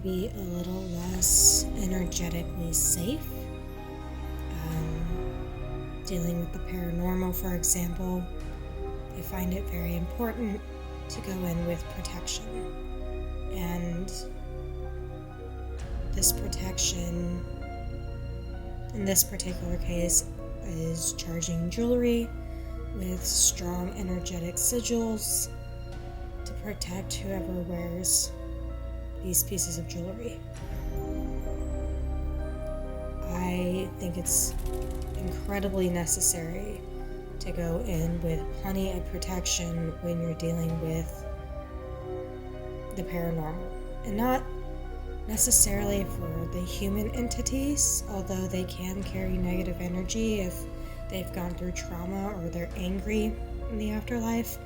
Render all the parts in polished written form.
maybe a little less energetically safe. Dealing with the paranormal, for example, I find it very important to go in with protection. And this protection, in this particular case, is charging jewelry with strong energetic sigils to protect whoever wears these pieces of jewelry. I think it's incredibly necessary to go in with plenty of protection when you're dealing with the paranormal, and not necessarily for the human entities, although they can carry negative energy if they've gone through trauma or they're angry in the afterlife,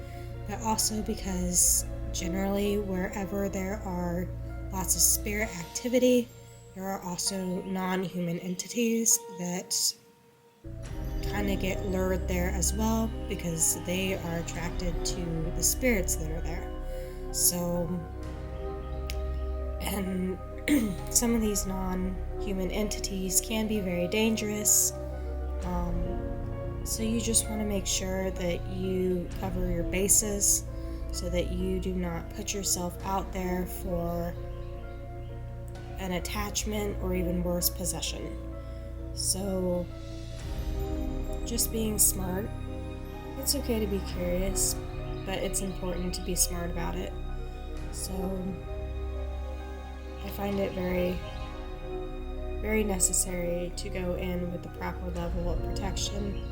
but also because generally wherever there are lots of spirit activity, there are also non-human entities that kind of get lured there as well because they are attracted to the spirits that are there. So, and some of these non-human entities can be very dangerous. So you just want to make sure that you cover your bases so that you do not put yourself out there for an attachment or even worse, possession. So just being smart. It's okay to be curious, but it's important to be smart about it. So I find it very, very necessary to go in with the proper level of protection.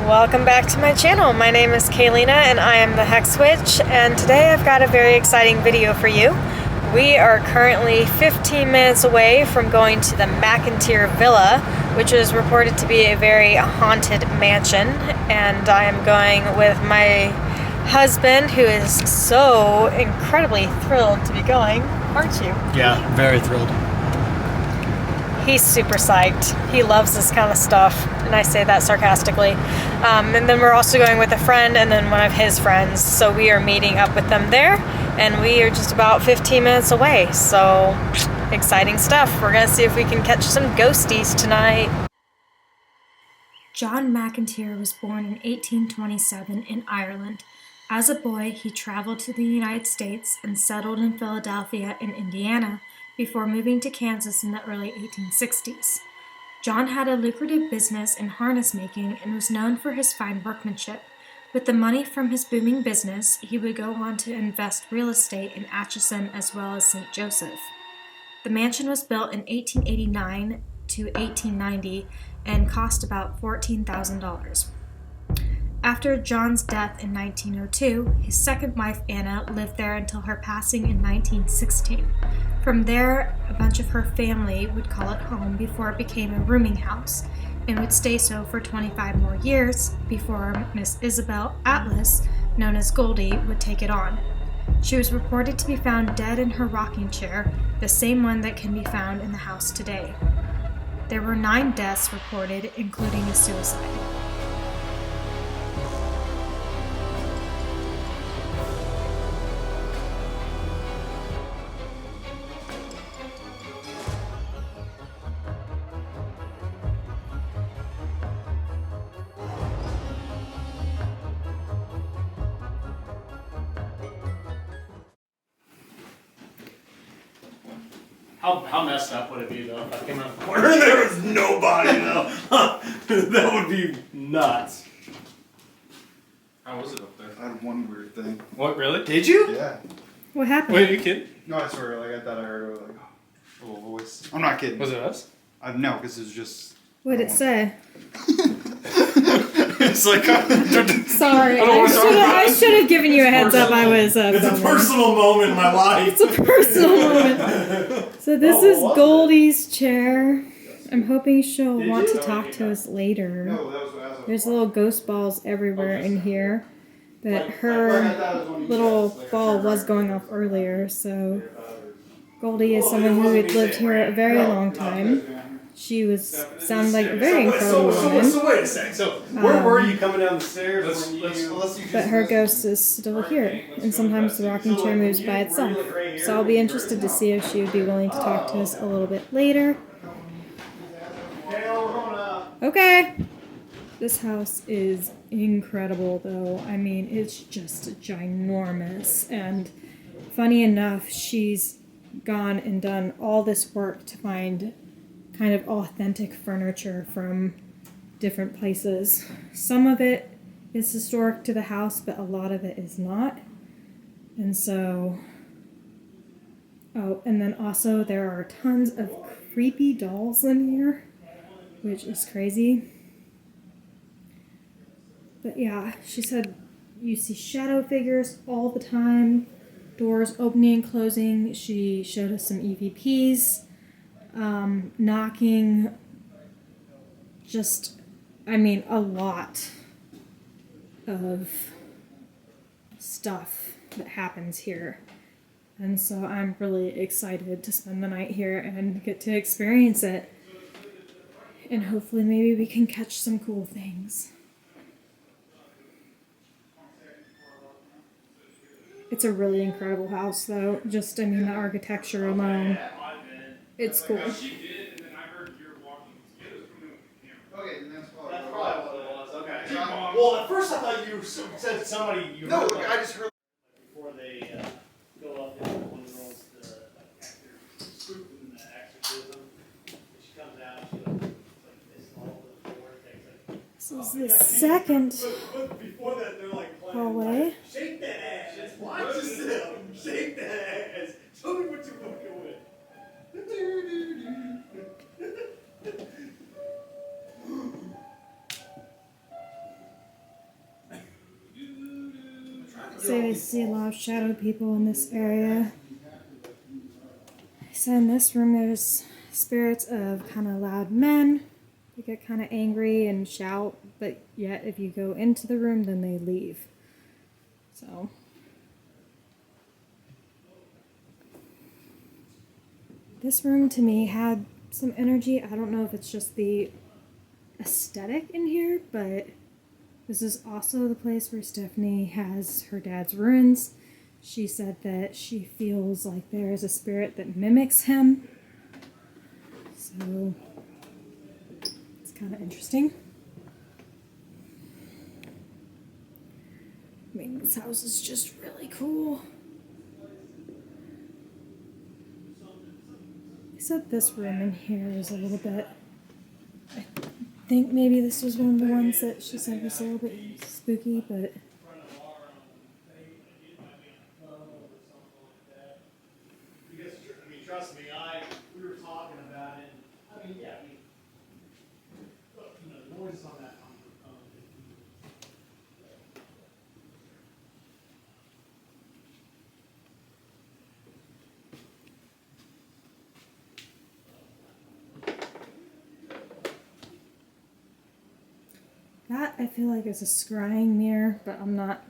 Welcome back to my channel. My name is Kaylina and I am the Hex Witch, and today I've got a very exciting video for you. We are currently 15 minutes away from going to the McInteer Villa, which is reported to be a very haunted mansion, and I am going with my husband, who is so incredibly thrilled to be going, aren't you? Yeah, very thrilled. He's super psyched. He loves this kind of stuff, and I say that sarcastically. And then we're also going with a friend and then one of his friends, so we are meeting up with them there, and we are just about 15 minutes away, so exciting stuff. We're gonna see if we can catch some ghosties tonight. John McInteer was born in 1827 in Ireland. As a boy, he traveled to the United States and settled in Philadelphia in Indiana, before moving to Kansas in the early 1860s. John had a lucrative business in harness making and was known for his fine workmanship. With the money from his booming business, he would go on to invest real estate in Atchison as well as St. Joseph. The mansion was built in 1889 to 1890 and cost about $14,000. After John's death in 1902, his second wife Anna lived there until her passing in 1916. From there, a bunch of her family would call it home before it became a rooming house, and would stay so for 25 more years before Miss Isabel Atlas, known as Goldie, would take it on. She was reported to be found dead in her rocking chair, the same one that can be found in the house today. There were 9 deaths reported, including a suicide. How messed up would it be though if I came around the corner and there was nobody though? That would be nuts. How was it up there? I had one weird thing. What, really? Did you? Yeah. What happened? Wait, are you kidding? No, I swear, like I thought I heard like a little voice. I'm not kidding. Was it us? No, because it was just. What did it say? It's like, Sorry, don't wanna talk about I it. should have given you a heads up. I was. It's a filming. personal moment in my life. It's a personal moment. So this is Goldie's chair. I'm hoping she'll want to talk to us later. No, that was as There's little ghost balls everywhere in here, but her little ball was going off earlier. So Goldie is someone who had lived here a very long time. She sounded like a very incredible woman. So wait a sec. So where were you coming down the stairs when you? But her ghost is still here, and sometimes the rocking chair moves by itself. So I'll be interested to see if she would be willing to talk to us a little bit later. Okay. This house is incredible, though. I mean, it's just ginormous. And funny enough, she's gone and done all this work to find kind of authentic furniture from different places. Some of it is historic to the house, but a lot of it is not. And so, oh, and then also there are tons of creepy dolls in here, which is crazy. But yeah, she said you see shadow figures all the time, doors opening and closing. She showed us some EVPs, knocking, just, I mean, a lot of stuff that happens here. And so I'm really excited to spend the night here and get to experience it. And hopefully maybe we can catch some cool things. It's a really incredible house, though. Just, I mean, the architecture alone. It's cool. Okay, then that's probably That's probably what it was. Okay. Well, at first I thought you said somebody you No, heard I just heard. before they go up there. One girl's the spook in the exorcism. She comes out. She like this all over the floor. This is the second But before that, they're like playing, hallway. like, shake that ass. Watch yourself. Shake that ass. Tell me what you're fucking with. So I see a lot of shadow people in this area. So in this room there's spirits of kind of loud men. They get kind of angry and shout, but yet if you go into the room then they leave. So this room to me had some energy. I don't know if it's just the aesthetic in here, but this is also the place where Stephanie has her dad's ruins. She said that she feels like there is a spirit that mimics him. So it's kind of interesting. I mean, this house is just really cool. Except this room in here is a little bit, I think maybe this was one of the ones that she said was a little bit spooky, but Because, I mean, trust me, we were talking about it. I mean, yeah, look, the noise on that. that I feel like is a scrying mirror, but I'm not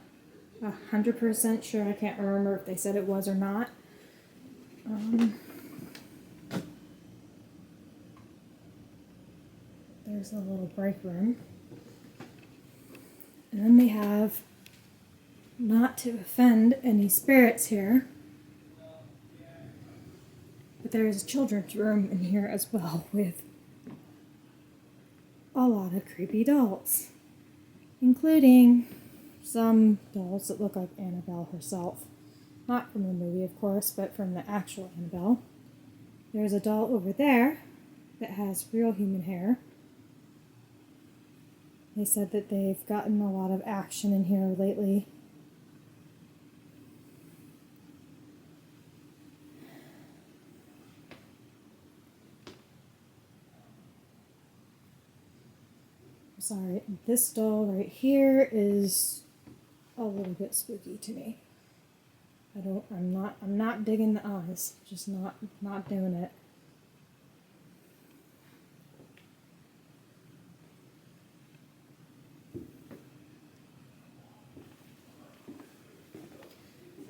100% sure. I can't remember if they said it was or not. There's a little break room. And then they have, not to offend any spirits here, but there is a children's room in here as well with a lot of creepy dolls, including some dolls that look like Annabelle herself. Not from the movie, of course, but from the actual Annabelle. There's a doll over there that has real human hair. They said that they've gotten a lot of action in here lately. Sorry, this doll right here is a little bit spooky to me. I'm not digging the eyes. Just not doing it.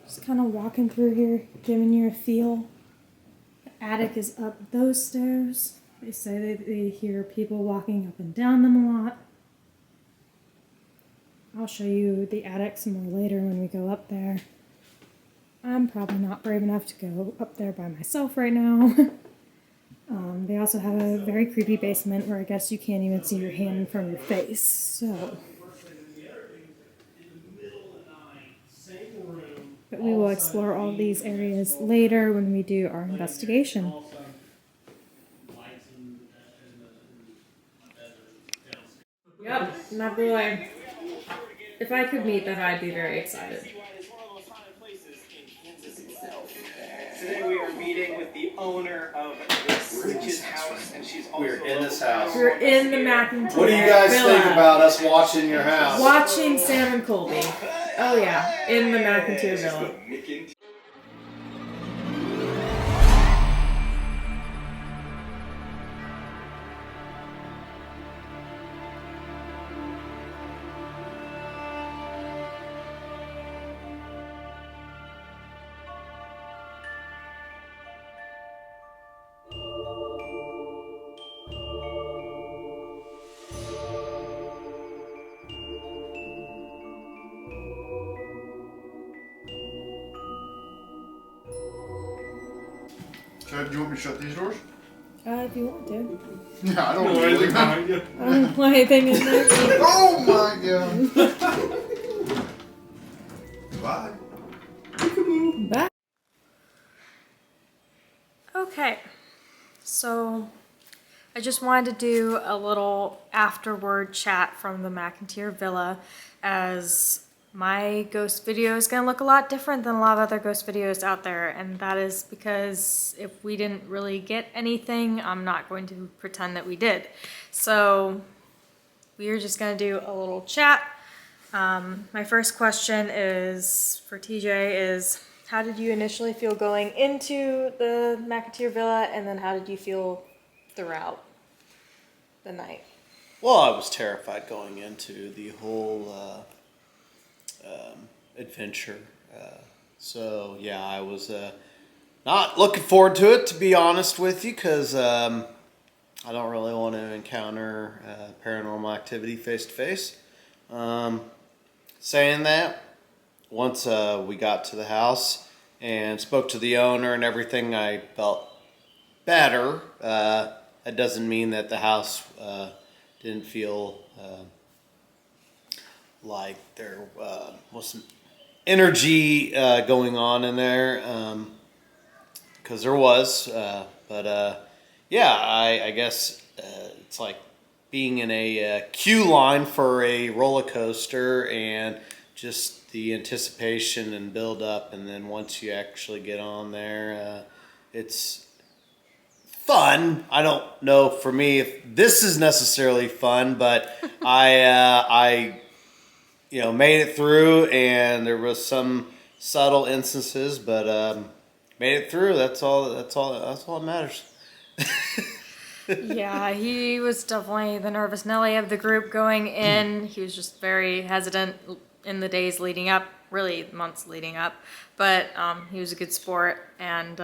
Just kind of walking through here, giving you a feel. The attic is up those stairs. They say they hear people walking up and down them a lot. I'll show you the attic some more later when we go up there. I'm probably not brave enough to go up there by myself right now. They also have a very creepy basement where I guess you can't even see your hand from your face. So, but we will explore all these areas later when we do our investigation. Yep, my boy. If I could meet that, I'd be very excited. Today we are meeting with the owner of this witch's house, and she's also We're in this house. We're in the McInteer What do you guys Villa. think about us watching your house? Watching Sam and Colby. Oh yeah, in the McInteer Villa. Do you want me to shut these doors? If you want to. Yeah, I don't No, want anything to. behind you. I don't want anything in there. Oh my god. Bye. Bye. Okay, so I just wanted to do a little afterward chat from the McInteer Villa, as my ghost video is going to look a lot different than a lot of other ghost videos out there, and that is because if we didn't really get anything, I'm not going to pretend that we did. So we are just going to do a little chat. My first question is for TJ is, how did you initially feel going into the McInteer Villa, and then how did you feel throughout the night? Well, I was terrified going into the whole adventure. So yeah, I was not looking forward to it, to be honest with you, because I don't really want to encounter paranormal activity face to face. Saying that, once we got to the house and spoke to the owner and everything, I felt better. That doesn't mean that the house didn't feel like there was some energy going on in there, because there was. But yeah, I guess it's like being in a queue line for a roller coaster, and just the anticipation and build up, and then once you actually get on there, it's fun. I don't know for me if this is necessarily fun, but I made it through, and there was some subtle instances, but made it through. That's all that matters. Yeah, he was definitely the nervous Nelly of the group going in. He was just very hesitant in the days leading up, really months leading up, but he was a good sport. And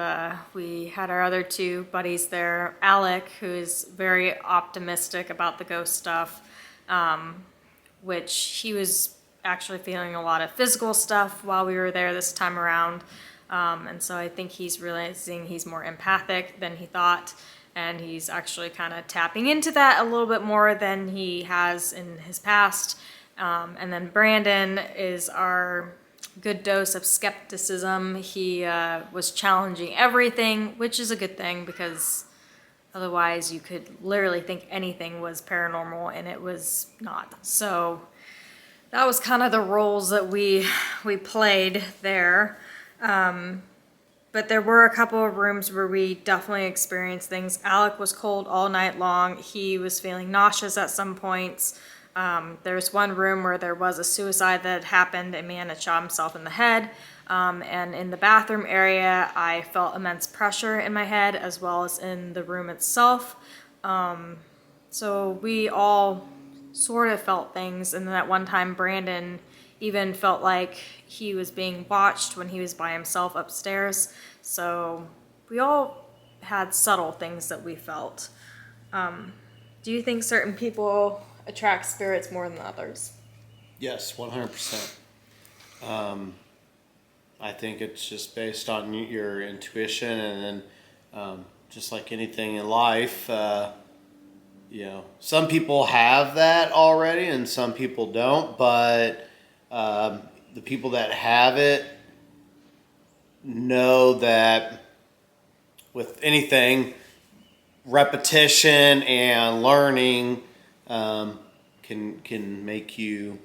we had our other two buddies there, Alec, who is very optimistic about the ghost stuff, which he was actually feeling a lot of physical stuff while we were there this time around. And so I think he's realizing he's more empathic than he thought. And he's actually kind of tapping into that a little bit more than he has in his past. And then Brandon is our good dose of skepticism. He was challenging everything, which is a good thing, because otherwise you could literally think anything was paranormal, and it was not. So that was kind of the roles that we played there. But there were a couple of rooms where we definitely experienced things. Alec was cold all night long. He was feeling nauseous at some points. There's one room where there was a suicide that had happened. A man had shot himself in the head. And in the bathroom area, I felt immense pressure in my head as well as in the room itself. So we all sort of felt things. And then at one time, Brandon even felt like he was being watched when he was by himself upstairs. So we all had subtle things that we felt. Do you think certain people attract spirits more than others? Yes, 100%. I think it's just based on your intuition, and then just like anything in life, you know, some people have that already and some people don't, but the people that have it know that with anything, repetition and learning can make you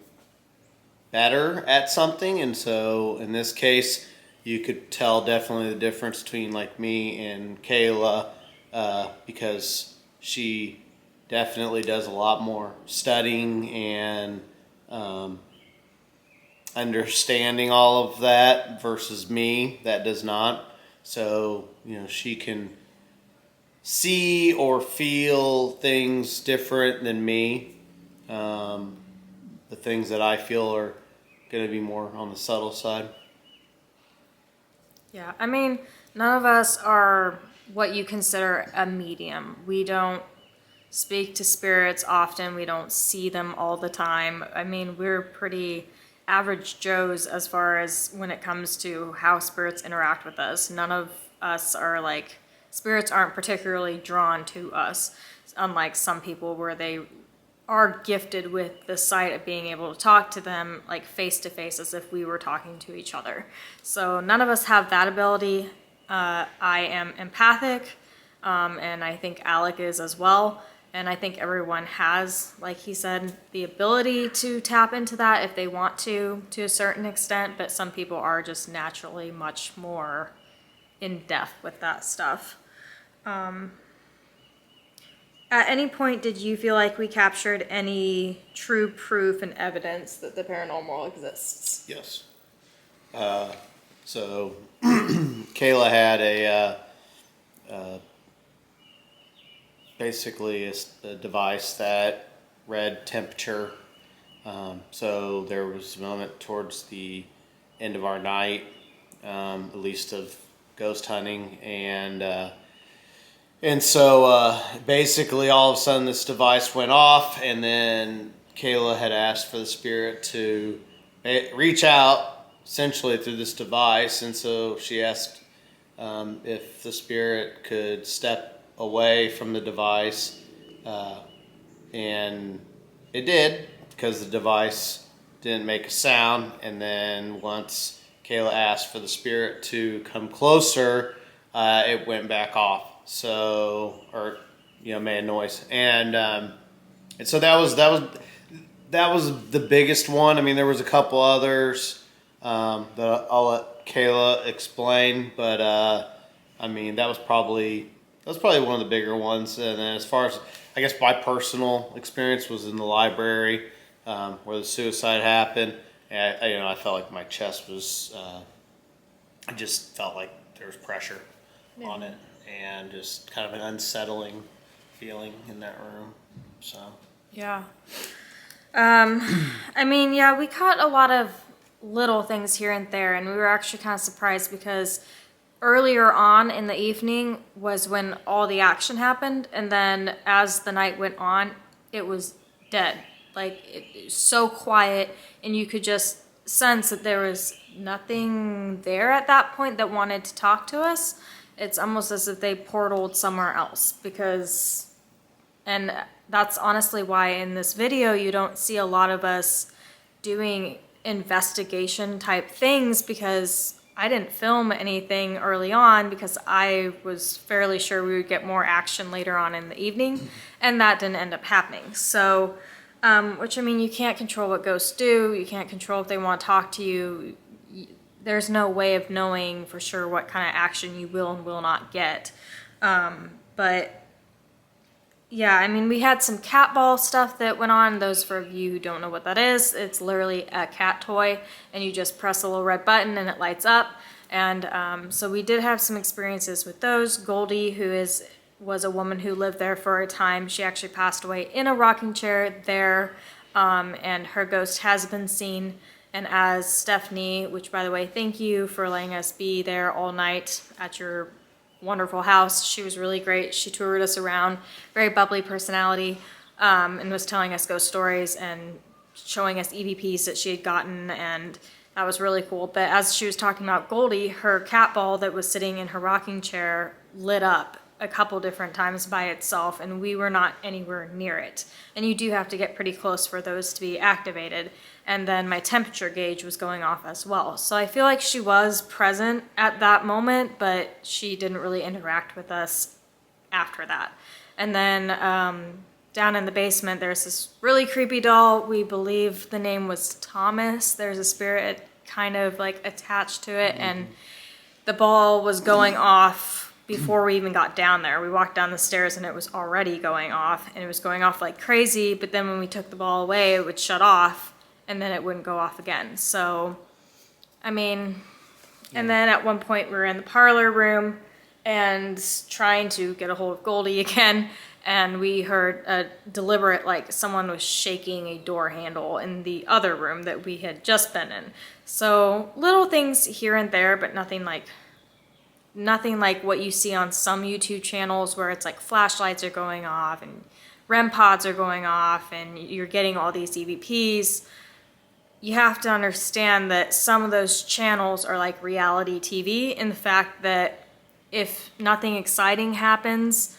better at something. And so in this case, you could tell definitely the difference between like me and Kayla, because she definitely does a lot more studying and understanding all of that versus me that does not. So, you know, she can see or feel things different than me. The things that I feel are going to be more on the subtle side. Yeah, I mean, none of us are what you consider a medium. We don't speak to spirits often. We don't see them all the time. I mean, we're pretty average Joes as far as when it comes to how spirits interact with us. None of us are like, spirits aren't particularly drawn to us, unlike some people where they are gifted with the sight of being able to talk to them like face to face as if we were talking to each other. So none of us have that ability. I am empathic, and I think Alec is as well. And I think everyone has, like he said, the ability to tap into that if they want to a certain extent, but some people are just naturally much more in depth with that stuff. At any point, did you feel like we captured any true proof and evidence that the paranormal exists? Yes. So Kayla had basically a device that read temperature. So there was a moment towards the end of our night, at least of ghost hunting, and so basically all of a sudden this device went off, and then Kayla had asked for the spirit to reach out essentially through this device, and so she asked if the spirit could step away from the device, and it did, because the device didn't make a sound. And then once Kayla asked for the spirit to come closer, it went back off. So, or made a noise, and so that was the biggest one. I mean, there was a couple others that I'll let Kayla explain, but I mean that was probably one of the bigger ones. And then as far as, I guess, my personal experience was in the library where the suicide happened. And I felt like my chest was, I just felt like there was pressure on it, and just kind of an unsettling feeling in that room. So yeah. I mean, yeah, we caught a lot of little things here and there, and we were actually kind of surprised because earlier on in the evening was when all the action happened, and then as the night went on, it was dead. Like, it was so quiet, and you could just sense that there was nothing there at that point that wanted to talk to us. It's almost as if they portaled somewhere else, because, and that's honestly why in this video you don't see a lot of us doing investigation type things, because I didn't film anything early on because I was fairly sure we would get more action later on in the evening, and that didn't end up happening. So, which, I mean, you can't control what ghosts do. You can't control if they want to talk to you. there's no way of knowing for sure what kind of action you will and will not get. But yeah, I mean, we had some cat ball stuff that went on. Those for you who don't know what that is, it's literally a cat toy, and you just press a little red button and it lights up. And so we did have some experiences with those. Goldie, who was a woman who lived there for a time, she actually passed away in a rocking chair there, and her ghost has been seen. And as Stephanie, which by the way, thank you for letting us be there all night at your wonderful house. She was really great. She toured us around, very bubbly personality, and was telling us ghost stories and showing us EVPs that she had gotten, and that was really cool. But as she was talking about Goldie, her cat ball that was sitting in her rocking chair lit up a couple different times by itself, and we were not anywhere near it. And you do have to get pretty close for those to be activated. And then my temperature gauge was going off as well. So I feel like she was present at that moment, but she didn't really interact with us after that. And then down in the basement, there's this really creepy doll. We believe the name was Thomas. There's a spirit kind of like attached to it, and the ball was going off before we even got down there. We walked down the stairs and it was already going off, and it was going off like crazy, but then when we took the ball away, it would shut off and then it wouldn't go off again. So, I mean, and then at one point we were in the parlor room and trying to get a hold of Goldie again, and we heard a deliberate, like someone was shaking a door handle in the other room that we had just been in. So little things here and there, but nothing like what you see on some YouTube channels where it's like flashlights are going off and REM pods are going off and you're getting all these EVPs. You have to understand that some of those channels are like reality TV in the fact that if nothing exciting happens,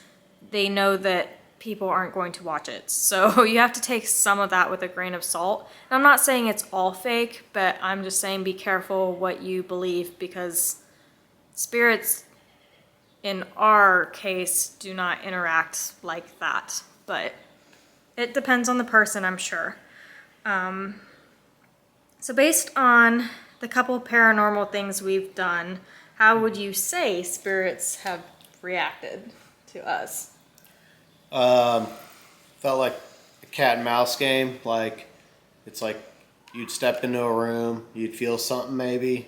they know that people aren't going to watch it. So you have to take some of that with a grain of salt. And I'm not saying it's all fake, but I'm just saying be careful what you believe, because spirits in our case do not interact like that. But it depends on the person, I'm sure. So based on the couple paranormal things we've done, how would you say spirits have reacted to us? Felt like a cat and mouse game. Like, it's like you'd step into a room, you'd feel something maybe.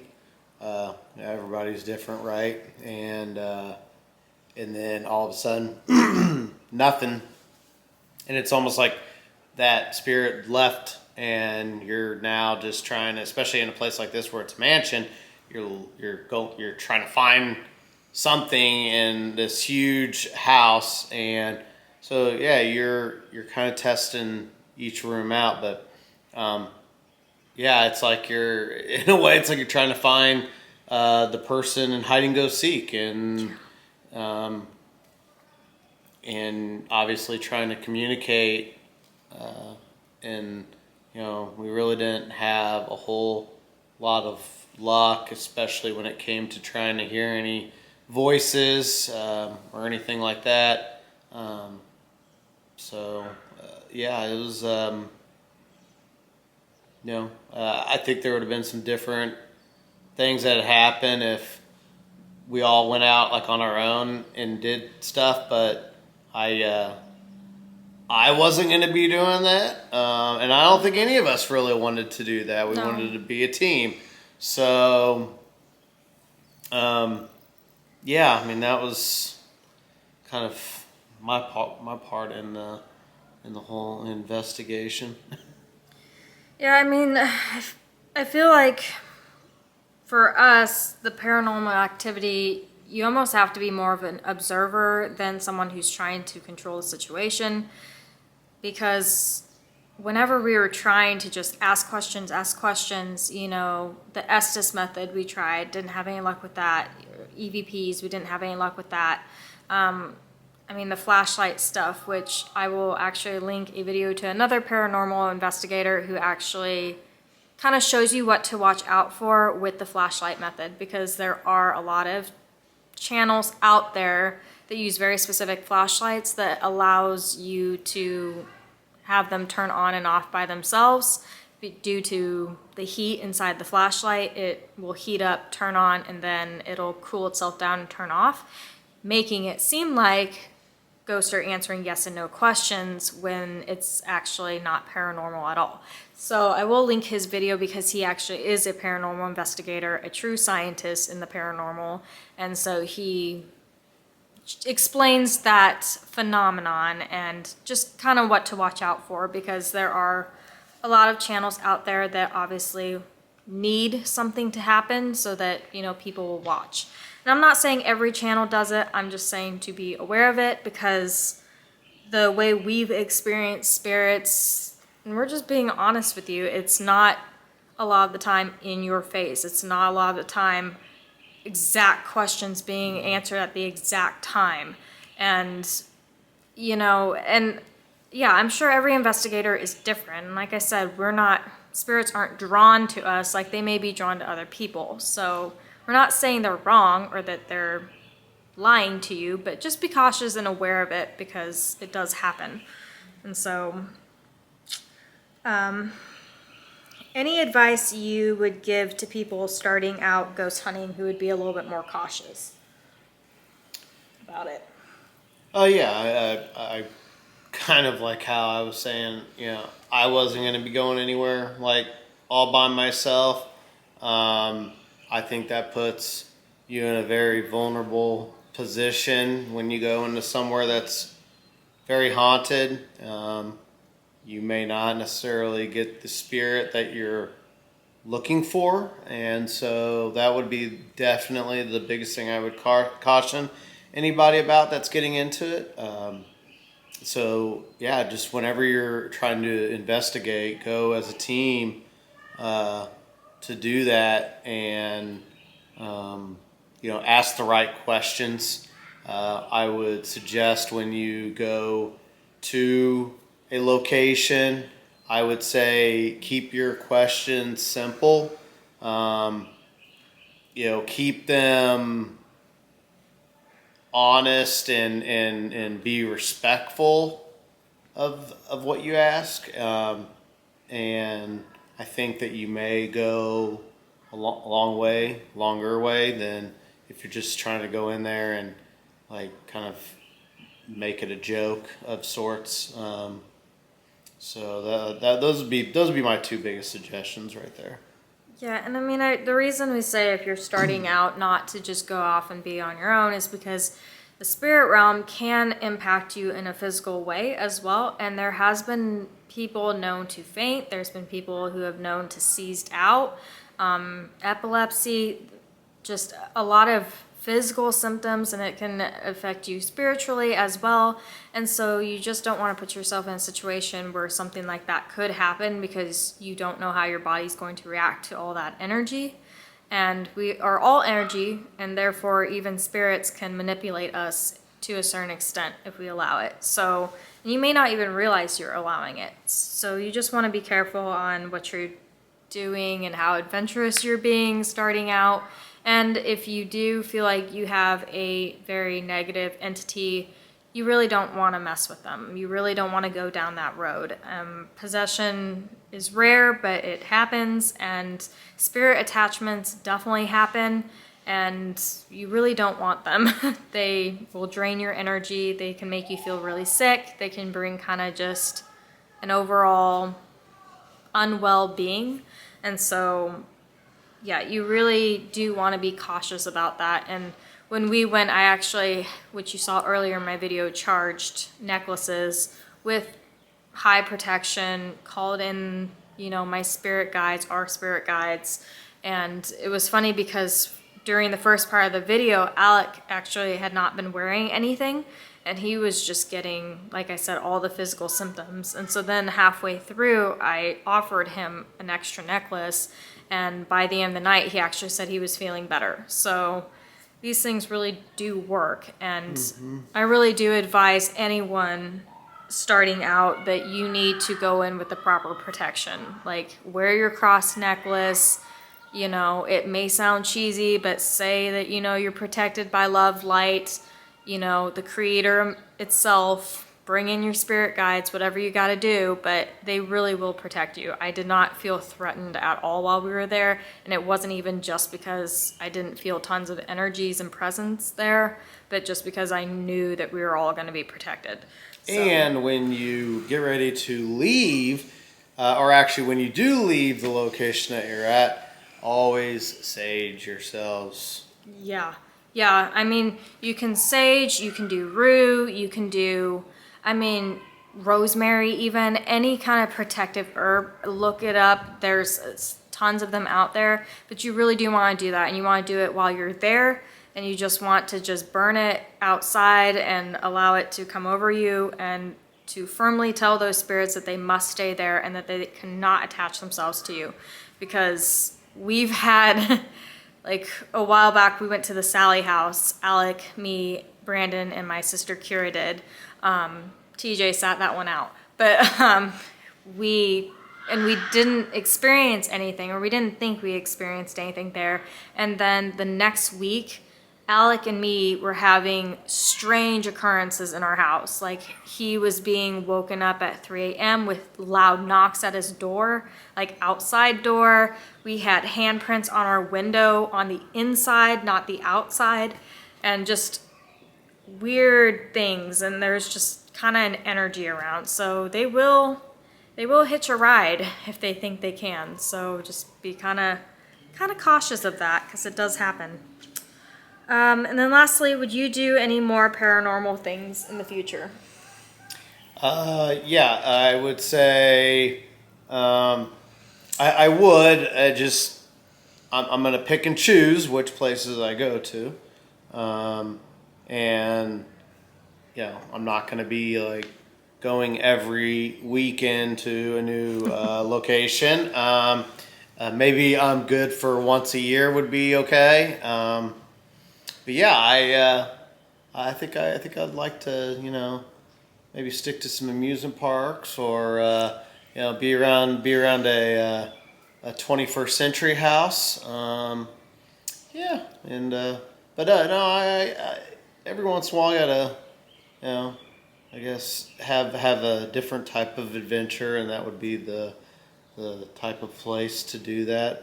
Everybody's different, right? And then all of a sudden, nothing. And it's almost like that spirit left, and you're now just trying to, especially in a place like this where it's a mansion, you're trying to find something in this huge house. And so yeah, you're kind of testing each room out. But yeah, it's like in a way it's like you're trying to find the person in hide and go seek, and obviously trying to communicate. And we really didn't have a whole lot of luck, especially when it came to trying to hear any voices or anything like that. Yeah, it was, I think there would have been some different things that had happened if we all went out like on our own and did stuff, but I wasn't going to be doing that, and I don't think any of us really wanted to do that. We wanted to be a team. So, yeah, I mean, that was kind of my part in the whole investigation. Yeah, I mean, I feel like for us, the paranormal activity, you almost have to be more of an observer than someone who's trying to control the situation. Because whenever we were trying to just ask questions, the Estes method we tried, didn't have any luck with that. EVPs, we didn't have any luck with that. The flashlight stuff, which I will actually link a video to another paranormal investigator who actually kind of shows you what to watch out for with the flashlight method, because there are a lot of channels out there that use very specific flashlights that allows you to have them turn on and off by themselves, due to the heat inside the flashlight, it will heat up, turn on, and then it'll cool itself down and turn off, making it seem like ghosts are answering yes and no questions when it's actually not paranormal at all. So I will link his video because he actually is a paranormal investigator, a true scientist in the paranormal, and so he explains that phenomenon and just kind of what to watch out for, because there are a lot of channels out there that obviously need something to happen so that, you know, people will watch. And I'm not saying every channel does it, I'm just saying to be aware of it, because the way we've experienced spirits, and we're just being honest with you, it's not a lot of the time in your face. It's not a lot of the time exact questions being answered at the exact time. And, you know, and yeah, I'm sure every investigator is different. And like I said, spirits aren't drawn to us like they may be drawn to other people. So we're not saying they're wrong or that they're lying to you, but just be cautious and aware of it because it does happen. And so, any advice you would give to people starting out ghost hunting who would be a little bit more cautious about it? Oh yeah, I kind of like how I was saying, you know, I wasn't going to be going anywhere like all by myself. I think that puts you in a very vulnerable position when you go into somewhere that's very haunted. You may not necessarily get the spirit that you're looking for, and so that would be definitely the biggest thing I would caution anybody about that's getting into it. So yeah, just whenever you're trying to investigate, go as a team to do that, and you know, ask the right questions. I would suggest when you go to a location, I would say keep your questions simple. You know, keep them honest and be respectful of what you ask. And I think that you may go a longer way than if you're just trying to go in there and like kind of make it a joke of sorts. So those would be my two biggest suggestions right there. Yeah, and I mean, the reason we say if you're starting out not to just go off and be on your own is because the spirit realm can impact you in a physical way as well. And there has been people known to faint. There's been people who have known to seized out, epilepsy, just a lot of physical symptoms, and it can affect you spiritually as well. And so you just don't want to put yourself in a situation where something like that could happen, because you don't know how your body's going to react to all that energy. And we are all energy, and therefore even spirits can manipulate us to a certain extent if we allow it. So you may not even realize you're allowing it. So you just want to be careful on what you're doing and how adventurous you're being starting out. And if you do feel like you have a very negative entity, you really don't want to mess with them. You really don't want to go down that road. Possession is rare, but it happens, and spirit attachments definitely happen, and you really don't want them. They will drain your energy. They can make you feel really sick. They can bring kind of just an overall unwell being. And so yeah, you really do want to be cautious about that. And when we went, I actually, which you saw earlier in my video, charged necklaces with high protection, called in, you know, my spirit guides, our spirit guides. And it was funny because during the first part of the video, Alec actually had not been wearing anything, and he was just getting, like I said, all the physical symptoms. And so then halfway through, I offered him an extra necklace, and by the end of the night, he actually said he was feeling better. So these things really do work, and I really do advise anyone starting out that you need to go in with the proper protection. Like, wear your cross necklace. You know, it may sound cheesy, but say that, you know, you're protected by love, light, you know, the creator itself, bring in your spirit guides, whatever you got to do, but they really will protect you. I did not feel threatened at all while we were there, and it wasn't even just because I didn't feel tons of energies and presence there, but just because I knew that we were all going to be protected. So. And when you get ready to leave, or actually when you do leave the location that you're at, always sage yourselves. Yeah. Yeah, I mean, you can sage, you can do rue, you can do, I mean, rosemary even, any kind of protective herb. Look it up. There's tons of them out there, but you really do want to do that, and you want to do it while you're there, and you just want to just burn it outside and allow it to come over you, and to firmly tell those spirits that they must stay there and that they cannot attach themselves to you. Because we've had... Like a while back, we went to the Sally house. Alec, me, Brandon, and my sister Kira did. TJ sat that one out. But we didn't experience anything, or we didn't think we experienced anything there. And then the next week, Alec and me were having strange occurrences in our house. Like, he was being woken up at 3 a.m. with loud knocks at his door, like outside door. We had handprints on our window on the inside, not the outside, and just weird things. And there's just kind of an energy around. So they will hitch a ride if they think they can. So just be kind of cautious of that, because it does happen. And then lastly, would you do any more paranormal things in the future? Yeah, I would say I would. I'm going to pick and choose which places I go to. And, you know, I'm not going to be like going every weekend to a new location. Maybe I'm good for once a year would be okay. But yeah, I think I'd like to, you know, maybe stick to some amusement parks, or you know, be around a 21st century house. Yeah, and but no, I every once in a while I gotta, you know, I guess have a different type of adventure, and that would be the type of place to do that.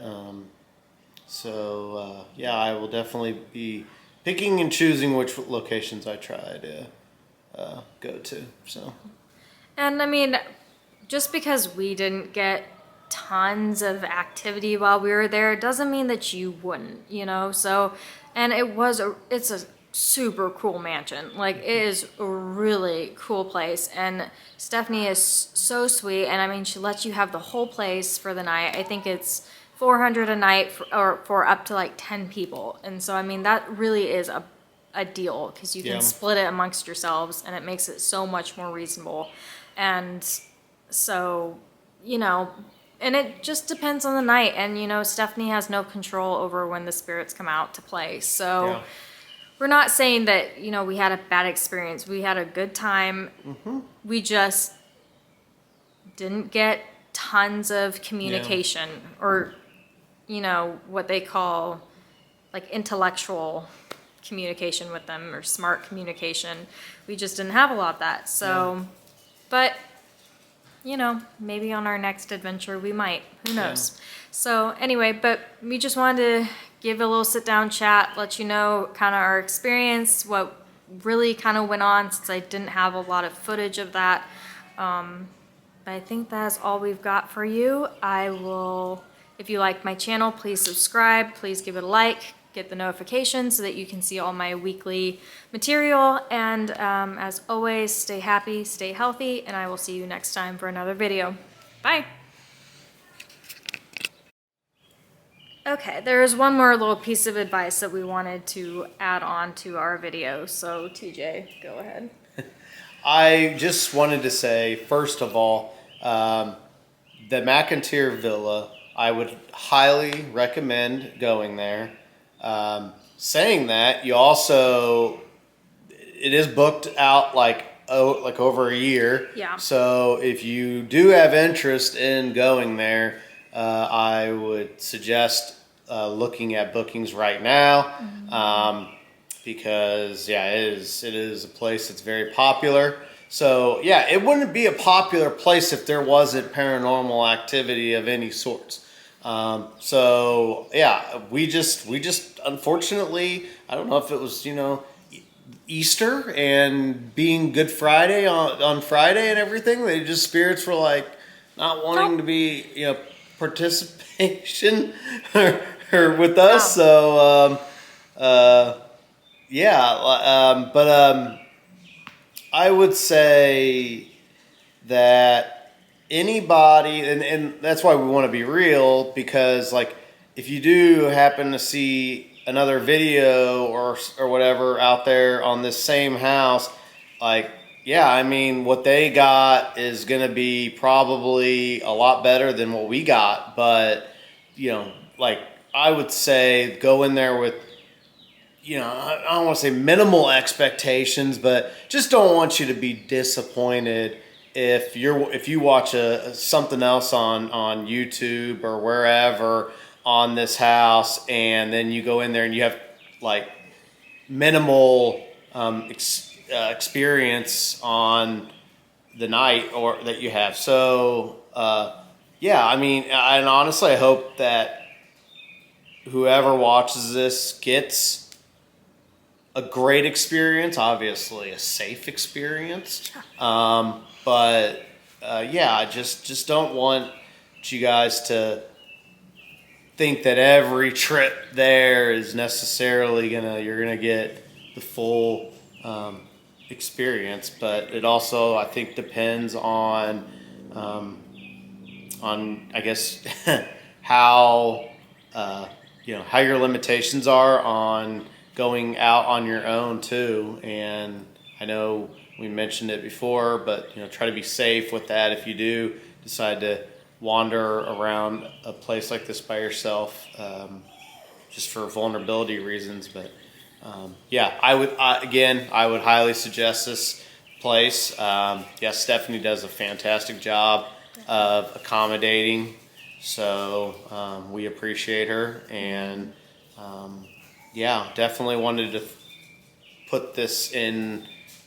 So yeah, I will definitely be picking and choosing which locations I try to go to. So, and I mean, just because we didn't get tons of activity while we were there doesn't mean that you wouldn't, you know. So, and it's a super cool mansion. Like, it is a really cool place, and Stephanie is so sweet. And I mean, she lets you have the whole place for the night. I think it's $400 a night for up to like 10 people. And so, I mean, that really is a deal, because you can split it amongst yourselves, and it makes it so much more reasonable. And so, you know, and it just depends on the night. And, you know, Stephanie has no control over when the spirits come out to play. So we're not saying that, you know, we had a bad experience. We had a good time. Mm-hmm. We just didn't get tons of communication, or, you know, what they call like intellectual communication with them, or smart communication. We just didn't have a lot of that. So, but, you know, maybe on our next adventure we might. Who knows? Yeah. So anyway, but we just wanted to give a little sit down chat, let you know kind of our experience, what really kind of went on, since I didn't have a lot of footage of that. But I think that's all we've got for you. If you like my channel, please subscribe, please give it a like, get the notifications so that you can see all my weekly material. And as always, stay happy, stay healthy, and I will see you next time for another video. Bye. Okay, there's one more little piece of advice that we wanted to add on to our video. So TJ, go ahead. I just wanted to say, first of all, the McInteer Villa, I would highly recommend going there. Saying that, you also, it is booked out like over a year. Yeah. So if you do have interest in going there, I would suggest looking at bookings right now, because yeah, it is a place that's very popular. So yeah, it wouldn't be a popular place if there wasn't paranormal activity of any sorts. So yeah, we just unfortunately, I don't know if it was, Easter and being Good Friday on Friday and everything. They just spirits were like not wanting to be participation or with us. So but I would say that anybody, and that's why we want to be real, because like if you do happen to see another video or whatever out there on this same house, like yeah, I mean what they got is gonna be probably a lot better than what we got, but like I would say go in there with I don't want to say minimal expectations, but just don't want you to be disappointed if you watch something else on YouTube or wherever on this house, and then you go in there and you have like minimal experience on the night or that you have. So yeah, I mean, and honestly, I hope that whoever watches this gets a great experience, obviously a safe experience. But yeah, I just don't want you guys to think that every trip there is necessarily you're gonna get the full experience. But it also, I think, depends on I guess how how your limitations are on going out on your own too. And I know we mentioned it before, but try to be safe with that if you do decide to wander around a place like this by yourself, just for vulnerability reasons. But yeah, I would highly suggest this place. Yes, Stephanie does a fantastic job of accommodating, so we appreciate her. And yeah, definitely wanted to put this in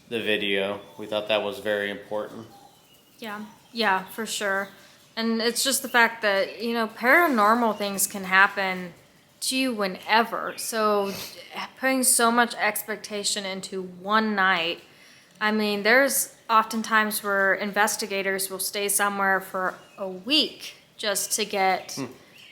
the video. We thought that was very important. Yeah, for sure. And it's just the fact that, paranormal things can happen to you whenever. So putting so much expectation into one night, I mean, there's oftentimes where investigators will stay somewhere for a week just to get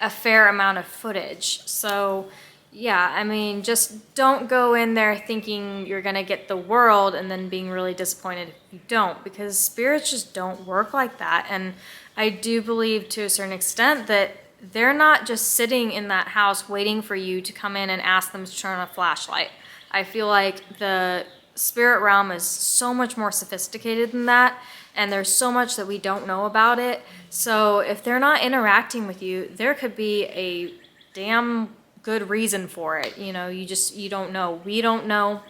a fair amount of footage. So yeah, I mean, just don't go in there thinking you're going to get the world and then being really disappointed if you don't, because spirits just don't work like that. And I do believe to a certain extent that they're not just sitting in that house waiting for you to come in and ask them to turn on a flashlight. I feel like the spirit realm is so much more sophisticated than that, and there's so much that we don't know about it. So if they're not interacting with you, there could be a damn good reason for it. You don't know. We don't know.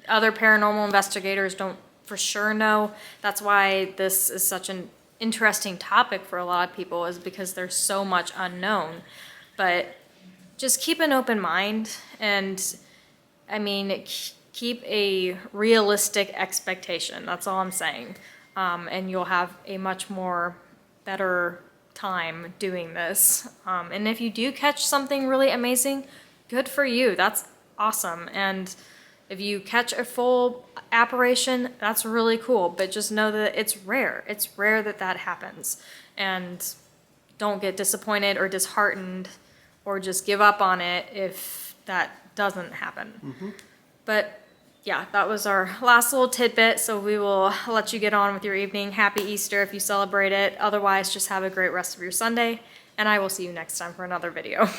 Other paranormal investigators don't for sure know. That's why this is such an interesting topic for a lot of people, is because there's so much unknown. But just keep an open mind, and I mean, keep a realistic expectation. That's all I'm saying. And you'll have a much more better time doing this. And if you do catch something really amazing, good for you. That's awesome. And if you catch a full apparition, that's really cool. But just know that it's rare. It's rare that that happens. And don't get disappointed or disheartened or just give up on it if that doesn't happen. But yeah, that was our last little tidbit, so we will let you get on with your evening. Happy Easter if you celebrate it. Otherwise, just have a great rest of your Sunday, and I will see you next time for another video.